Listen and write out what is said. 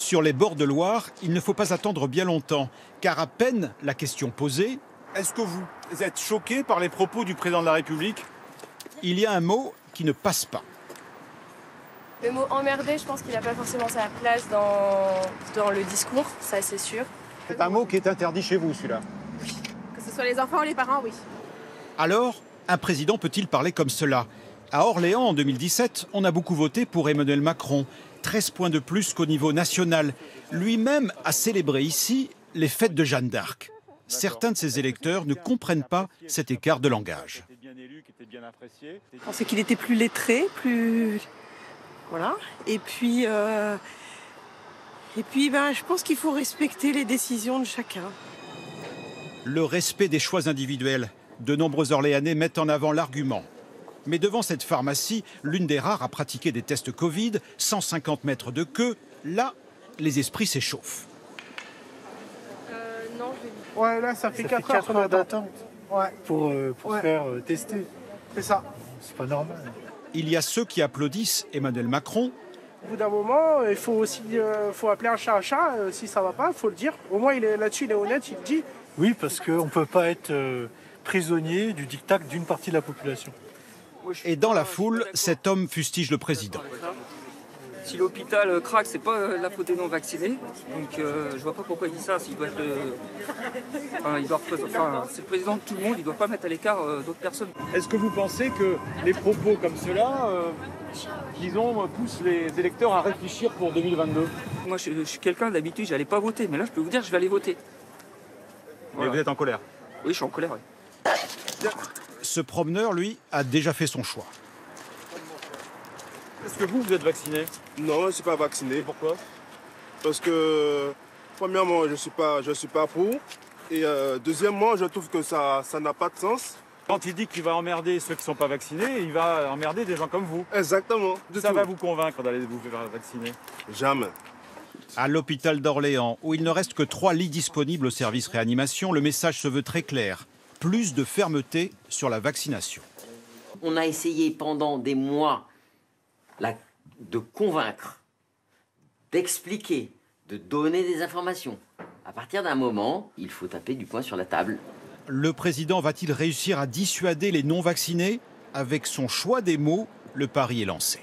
Sur les bords de Loire, il ne faut pas attendre bien longtemps, car à peine la question posée... Est-ce que vous êtes choqué par les propos du président de la République? Il y a un mot qui ne passe pas. Le mot emmerdé, je pense qu'il n'a pas forcément sa place dans le discours, ça c'est sûr. C'est un mot qui est interdit chez vous, celui-là. Oui. Que ce soit les enfants ou les parents, oui. Alors, un président peut-il parler comme cela? À Orléans, en 2017, on a beaucoup voté pour Emmanuel Macron. 13 points de plus qu'au niveau national. Lui-même a célébré ici les fêtes de Jeanne d'Arc. Certains de ses électeurs ne comprennent pas cet écart de langage. Je pensais qu'il était plus lettré, plus... Voilà. Et puis je pense qu'il faut respecter les décisions de chacun. Le respect des choix individuels. De nombreux Orléanais mettent en avant l'argument. Mais devant cette pharmacie, l'une des rares à pratiquer des tests Covid, 150 mètres de queue, là, les esprits s'échauffent. Non, je vais... Ouais, là, ça fait 4 heures d'attente. Ouais. Pour faire tester. C'est ça. C'est pas normal. Il y a ceux qui applaudissent Emmanuel Macron. Au bout d'un moment, il faut aussi faut appeler un chat. Si ça va pas, il faut le dire. Au moins, là-dessus, il est honnête, il le dit. Oui, parce qu'on ne peut pas être prisonnier du diktat d'une partie de la population. Et dans la foule, cet homme fustige le président. Si l'hôpital craque, c'est pas la faute des non-vaccinés. Donc je vois pas pourquoi il dit ça. S'il doit être c'est le président de tout le monde, il doit pas mettre à l'écart d'autres personnes. Est-ce que vous pensez que les propos comme ceux-là, disons, poussent les électeurs à réfléchir pour 2022? Moi, je suis quelqu'un d'habitude, j'allais pas voter. Mais là, je peux vous dire, je vais aller voter. Voilà. Mais vous êtes en colère? Oui, je suis en colère, oui. Ce promeneur, lui, a déjà fait son choix. Est-ce que vous êtes vacciné? Non, je ne suis pas vacciné. Pourquoi? Parce que, premièrement, je suis pas pour. Et deuxièmement, je trouve que ça n'a pas de sens. Quand il dit qu'il va emmerder ceux qui ne sont pas vaccinés, il va emmerder des gens comme vous. Exactement. Ça va vous convaincre d'aller vous faire vacciner? Jamais. À l'hôpital d'Orléans, où il ne reste que 3 lits disponibles au service réanimation, le message se veut très clair. Plus de fermeté sur la vaccination. On a essayé pendant des mois de convaincre, d'expliquer, de donner des informations. À partir d'un moment, il faut taper du poing sur la table. Le président va-t-il réussir à dissuader les non-vaccinés? Avec son choix des mots, le pari est lancé.